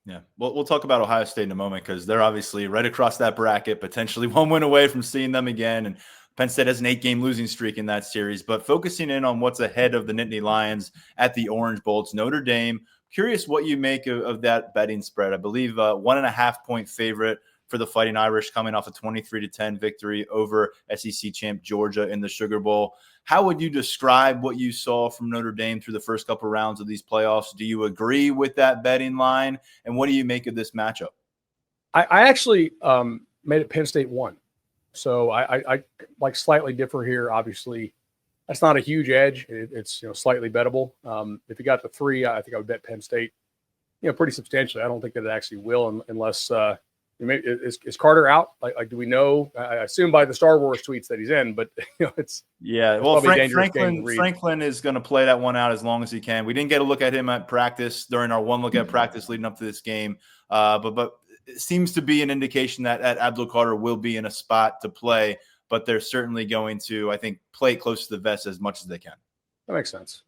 Yeah, we'll talk about Ohio State in a moment because they're obviously right across that bracket, potentially one win away from seeing them again. And Penn State has an 8-game losing streak in that series. But focusing in on what's ahead of the Nittany Lions at the Orange Bowl, it's Notre Dame. Curious what you make of that betting spread. I believe 1.5-point favorite for the Fighting Irish, coming off a 23-10 victory over SEC champ Georgia in the Sugar Bowl. How would you describe what you saw from Notre Dame through the first couple rounds of these playoffs? Do you agree with that betting line? And what do you make of this matchup? I actually made it Penn State 1. So I like slightly differ here. Obviously, that's not a huge edge. It's slightly bettable. If you got the 3, I think I would bet Penn State, pretty substantially. I don't think that it actually will unless is Carter out? Like, do we know? I assume by the Star Wars tweets that he's in, but it's well, Franklin is going to play that one out as long as he can. We didn't get a look at him at practice during our one look at practice leading up to this game, but it seems to be an indication that Abdul Carter will be in a spot to play. But they're certainly going to, I think, play close to the vest as much as they can. That makes sense.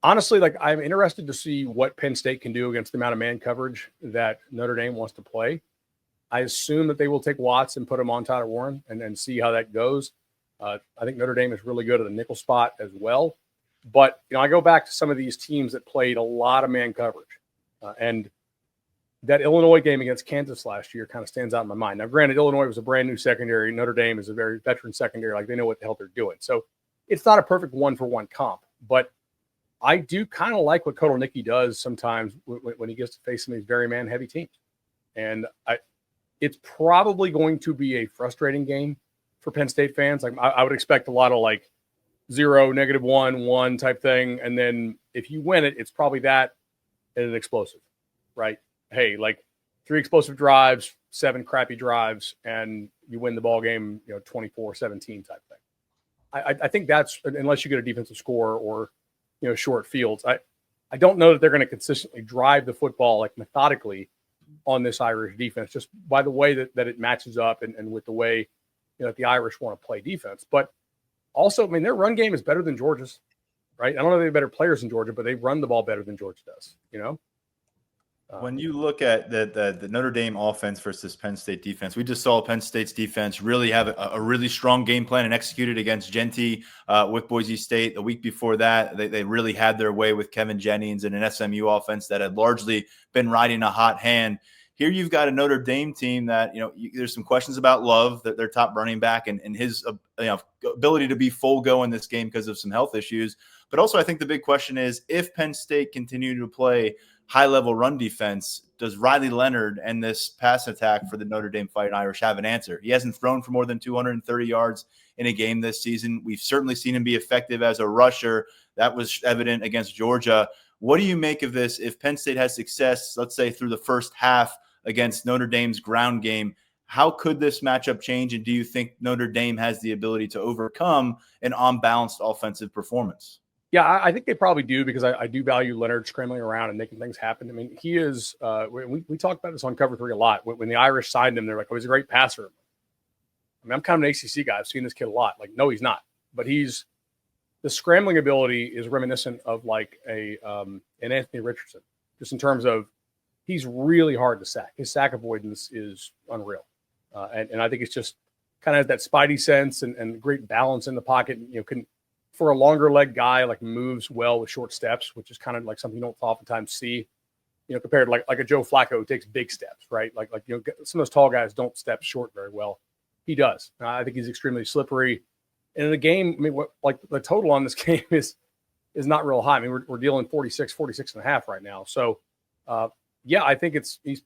Honestly, like, I'm interested to see what Penn State can do against the amount of man coverage that Notre Dame wants to play. I assume that they will take Watts and put him on Tyler Warren and then see how that goes. I think Notre Dame is really good at the nickel spot as well. But, I go back to some of these teams that played a lot of man coverage. And that Illinois game against Kansas last year kind of stands out in my mind. Now, granted, Illinois was a brand new secondary. Notre Dame is a very veteran secondary. Like, they know what the hell they're doing. So it's not a perfect 1-for-1 comp, but I do kind of like what Kotelnicki does sometimes when he gets to face some of these very man-heavy teams. And it's probably going to be a frustrating game for Penn State fans. Like, I would expect a lot of like 0, -1, 1 type thing. And then if you win it, it's probably that and an explosive, right? Hey, like 3 explosive drives, 7 crappy drives, and you win the ball game, 24-17 type thing. I think that's, unless you get a defensive score or short fields. I don't know that they're going to consistently drive the football like methodically on this Irish defense, just by the way that it matches up and with the way that the Irish want to play defense. But also, I mean, their run game is better than Georgia's. right? I don't know if they have better players than Georgia, but they run the ball better than Georgia does, When you look at the Notre Dame offense versus Penn State defense, we just saw Penn State's defense really have a really strong game plan and executed against Genty with Boise State. The week before that, they really had their way with Kevin Jennings and an SMU offense that had largely been riding a hot hand. Here you've got a Notre Dame team that, there's some questions about Love, their top running back, and his ability to be full go in this game because of some health issues. But also I think the big question is, if Penn State continue to play high-level run defense, does Riley Leonard and this pass attack for the Notre Dame Fighting Irish have an answer? He hasn't thrown for more than 230 yards in a game this season. We've certainly seen him be effective as a rusher. That was evident against Georgia. What do you make of this if Penn State has success, let's say, through the first half against Notre Dame's ground game? How could this matchup change, and do you think Notre Dame has the ability to overcome an unbalanced offensive performance? Yeah, I think they probably do, because I do value Leonard scrambling around and making things happen. I mean, he is we talked about this on Cover 3 a lot. When the Irish signed him, they're like, oh, he's a great passer. I mean, I'm kind of an ACC guy. I've seen this kid a lot. Like, no, he's not. But the scrambling ability is reminiscent of like an Anthony Richardson, just in terms of he's really hard to sack. His sack avoidance is unreal. And I think it's just kind of that spidey sense and great balance in the pocket. Can, for a longer leg guy, like, moves well with short steps, which is kind of like something you don't oftentimes see, compared to like a Joe Flacco who takes big steps, right? Like some of those tall guys don't step short very well. He does. I think he's extremely slippery. And in the game, I mean, like the total on this game is not real high. I mean, we're dealing 46 and a half right now. So, yeah, I think he's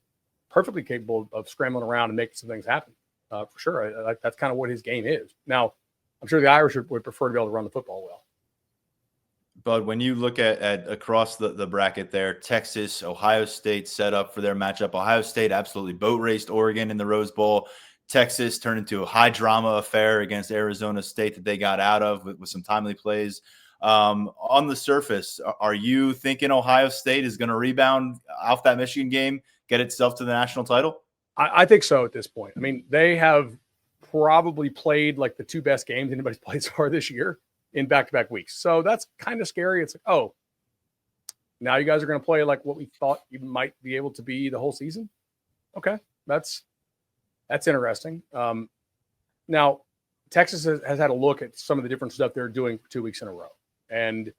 perfectly capable of scrambling around and making some things happen, for sure. That's kind of what his game is. Now, I'm sure the Irish would prefer to be able to run the football well. Bud, when you look at across the bracket there, Texas, Ohio State set up for their matchup. Ohio State absolutely boat raced Oregon in the Rose Bowl. Texas turned into a high drama affair against Arizona State that they got out of with some timely plays. On the surface, are you thinking Ohio State is going to rebound off that Michigan game, get itself to the national title? I think so at this point. I mean, they have probably played like the two best games anybody's played so far this year in back-to-back weeks. So that's kind of scary. It's like, oh, now you guys are going to play like what we thought you might be able to be the whole season. Okay. That's interesting. Now Texas has had a look at some of the different stuff they're doing for 2 weeks in a row. And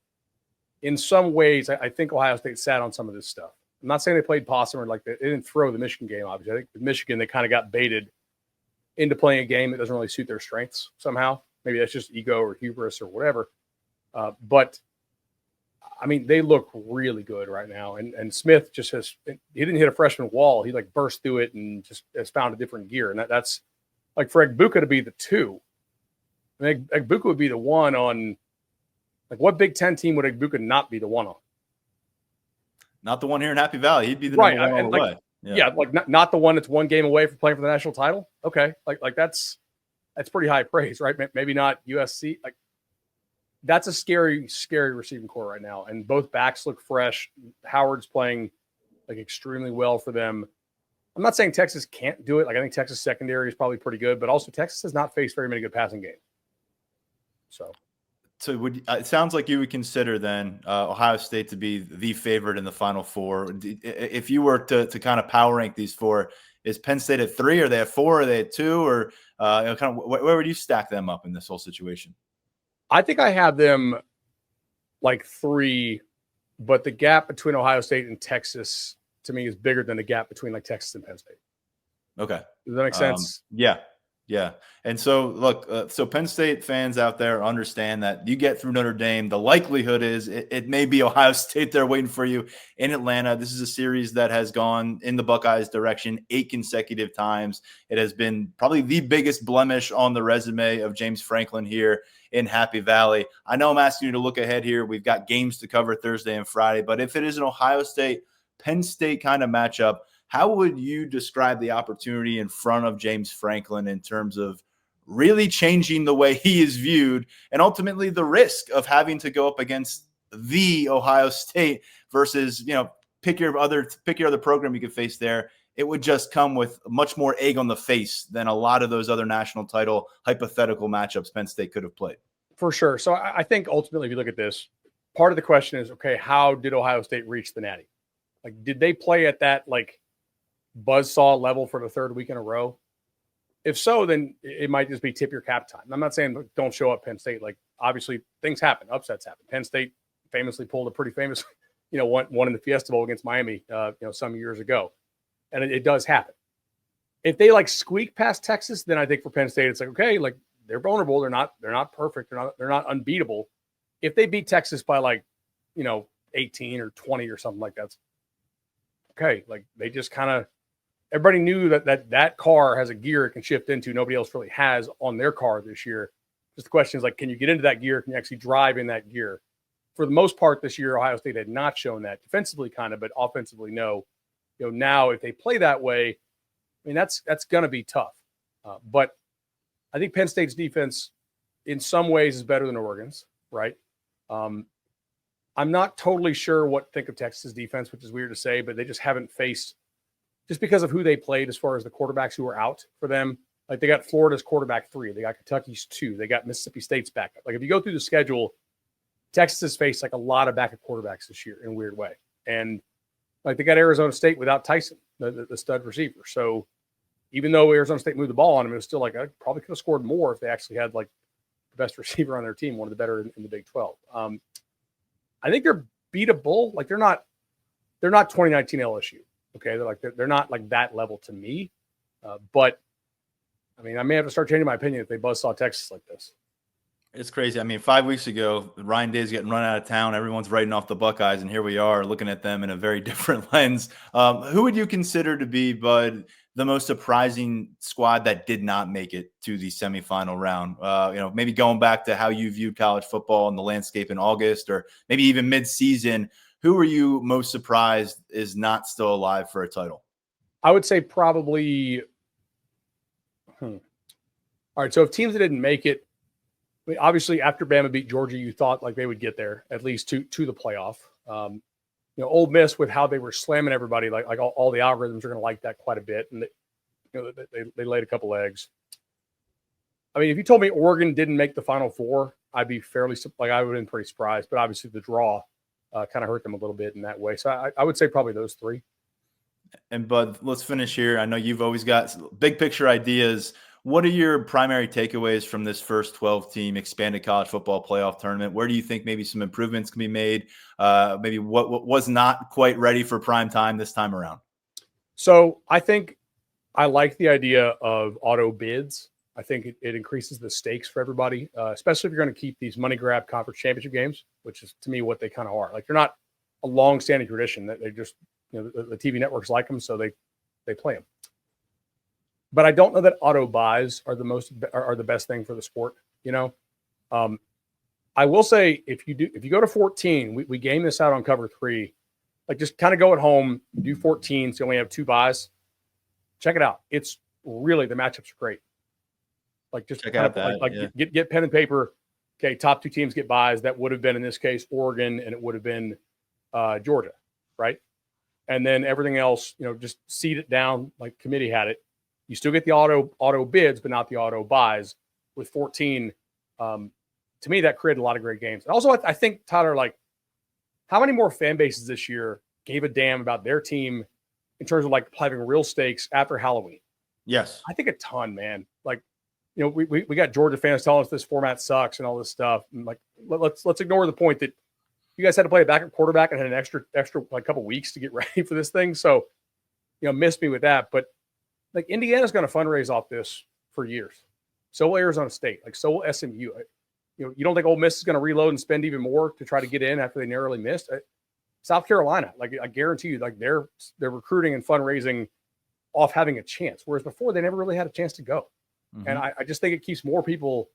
in some ways, I think Ohio State sat on some of this stuff. I'm not saying they played possum or like they didn't throw the Michigan game, obviously. I think with Michigan, they kind of got baited into playing a game that doesn't really suit their strengths somehow. Maybe that's just ego or hubris or whatever. But I mean, they look really good right now. And Smith just he didn't hit a freshman wall. He like burst through it and just has found a different gear. And that's like for Egbuka to be the 2. I mean, Egbuka would be the 1 on, like, what Big Ten team would Egbuka not be the 1 on? Not the one here in Happy Valley. He'd be the right. number 1 all the way. Yeah, like not the one that's 1 game away from playing for the national title. Okay, like that's pretty high praise, right? Maybe not USC. Like, that's a scary receiving core right now, and both backs look fresh. Howard's playing like extremely well for them. I'm not saying Texas can't do it. Like, I think Texas secondary is probably pretty good, but also Texas has not faced very many good passing games. So it sounds like you would consider then Ohio State to be the favorite in the Final Four. If you were to kind of power rank these 4, is Penn State at 3? Are they at 4? Are they at 2? Or kind of where would you stack them up in this whole situation? I think I have them like 3, but the gap between Ohio State and Texas to me is bigger than the gap between like Texas and Penn State. Okay. Does that make sense? Yeah. Yeah. And so, look, so Penn State fans out there understand that you get through Notre Dame. The likelihood is it may be Ohio State there waiting for you in Atlanta. This is a series that has gone in the Buckeyes' direction 8 consecutive times. It has been probably the biggest blemish on the resume of James Franklin here in Happy Valley. I know I'm asking you to look ahead here. We've got games to cover Thursday and Friday, but if it is an Ohio State, Penn State kind of matchup, how would you describe the opportunity in front of James Franklin in terms of really changing the way he is viewed and ultimately the risk of having to go up against the Ohio State versus, pick your other program you could face there? It would just come with much more egg on the face than a lot of those other national title hypothetical matchups Penn State could have played. For sure. So I think ultimately, if you look at this, part of the question is, okay, how did Ohio State reach the Natty? Like, did they play at that like buzzsaw level for the third week in a row? If so, then it might just be tip your cap time. I'm not saying don't show up Penn State. Like, obviously things happen, upsets happen. Penn State famously pulled a pretty famous, one in the Fiesta Bowl against Miami, some years ago, and it does happen. If they like squeak past Texas, then I think for Penn State it's like, okay, like they're vulnerable. They're not perfect. They're not unbeatable. If they beat Texas by like 18 or 20 or something like that, okay. Like they just kind of. Everybody knew that car has a gear it can shift into. Nobody else really has on their car this year. Just the question is like, can you get into that gear? Can you actually drive in that gear? For the most part this year, Ohio State had not shown that. Defensively kind of, but offensively, no. Now if they play that way, I mean, that's going to be tough. But I think Penn State's defense in some ways is better than Oregon's, right? I'm not totally sure what to think of Texas' defense, which is weird to say, but they just haven't faced – just because of who they played as far as the quarterbacks who were out for them. Like they got Florida's quarterback 3. They got Kentucky's 2. They got Mississippi State's backup. Like if you go through the schedule, Texas has faced like a lot of backup quarterbacks this year in a weird way. And like they got Arizona State without Tyson, the stud receiver. So even though Arizona State moved the ball on him, it was still like I probably could have scored more if they actually had like the best receiver on their team, one of the better in the Big 12. I think they're beatable. Like they're not 2019 LSU. Okay, they're not like that level to me, but I mean, I may have to start changing my opinion if they buzzsaw Texas like this. It's crazy. I mean, 5 weeks ago, Ryan Day's getting run out of town. Everyone's writing off the Buckeyes, and here we are looking at them in a very different lens. Who would you consider to be, Bud, the most surprising squad that did not make it to the semifinal round? Maybe going back to how you viewed college football and the landscape in August, or maybe even mid-season. Who are you most surprised is not still alive for a title? I would say probably. All right. So if teams that didn't make it, I mean, obviously after Bama beat Georgia, you thought like they would get there at least to the playoff. Ole Miss with how they were slamming everybody, like all the algorithms are going to like that quite a bit, and they laid a couple eggs. I mean, if you told me Oregon didn't make the Final Four, I'd be I would have been pretty surprised. But obviously the draw kind of hurt them a little bit in that way. So I would say probably those 3. And Bud, let's finish here. I know you've always got big picture ideas. What are your primary takeaways from this first 12-team expanded college football playoff tournament? Where do you think maybe some improvements can be made? Maybe what was not quite ready for prime time this time around? So I think I like the idea of auto bids. I think it increases the stakes for everybody, especially if you're going to keep these money grab conference championship games, which is to me what they kind of are. Like they're not a long-standing tradition that they just, the TV networks like them, so they play them. But I don't know that auto buys are the best thing for the sport. I will say if you go to 14, we game this out on Cover 3. Like just kind of go at home, do 14, so you only have 2 buys. Check it out. It's really the matchups are great. Like just check out that. Get pen and paper. Okay, top 2 teams get buys. That would have been in this case Oregon, and it would have been Georgia, right? And then everything else, just seed it down like committee had it. You still get the auto bids, but not the auto buys. With 14, to me, that created a lot of great games. And also, I think Tyler, like, how many more fan bases this year gave a damn about their team in terms of like having real stakes after Halloween? Yes, I think a ton, man. Like. We got Georgia fans telling us this format sucks and all this stuff. And like, let's ignore the point that you guys had to play a backup quarterback and had an extra like couple weeks to get ready for this thing. So, missed me with that. But like Indiana's going to fundraise off this for years. So will Arizona State. Like so will SMU. You don't think Ole Miss is going to reload and spend even more to try to get in after they narrowly missed? South Carolina, like I guarantee you, like they're recruiting and fundraising off having a chance, whereas before they never really had a chance to go. Mm-hmm. And I just think it keeps more people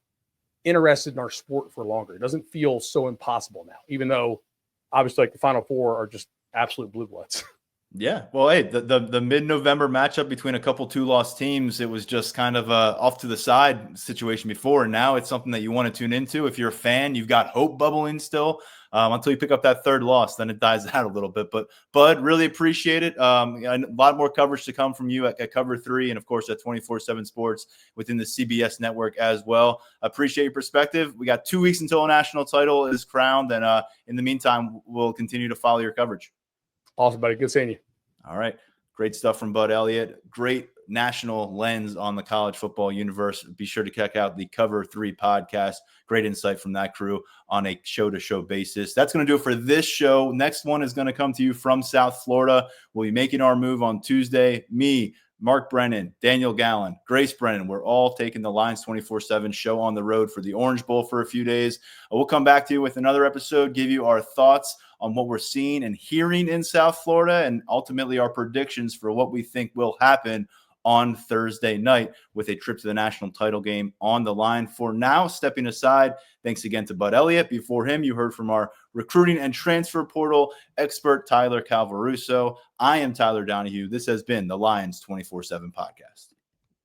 interested in our sport for longer. It doesn't feel so impossible now, even though obviously like the Final Four are just absolute blue bloods. Yeah. Well, hey, the mid-November matchup between a couple 2-loss teams, it was just kind of a off to the side situation before. And now it's something that you want to tune into. If you're a fan, you've got hope bubbling still. until you pick up that third loss. Then it dies out a little bit. But Bud, really appreciate it. A lot more coverage to come from you at Cover 3 and, of course, at 24/7 Sports within the CBS network as well. Appreciate your perspective. We got 2 weeks until a national title is crowned. And in the meantime, we'll continue to follow your coverage. Awesome, buddy. Good seeing you. All right. Great stuff from Bud Elliott. Great national lens on the college football universe. Be sure to check out the Cover 3 podcast. Great insight from that crew on a show-to-show basis. That's going to do it for this show. Next one is going to come to you from South Florida. We'll be making our move on Tuesday. Me, Mark Brennan, Daniel Gallen, Grace Brennan. We're all taking the Lions 24/7 show on the road for the Orange Bowl for a few days. We'll come back to you with another episode, give you our thoughts on what we're seeing and hearing in South Florida, and ultimately our predictions for what we think will happen on Thursday night with a trip to the national title game on the line. For now, stepping aside, thanks again to Bud Elliott. Before him, you heard from our recruiting and transfer portal expert, Tyler Calvaruso. I am Tyler Donahue. This has been the Lions 24/7 podcast.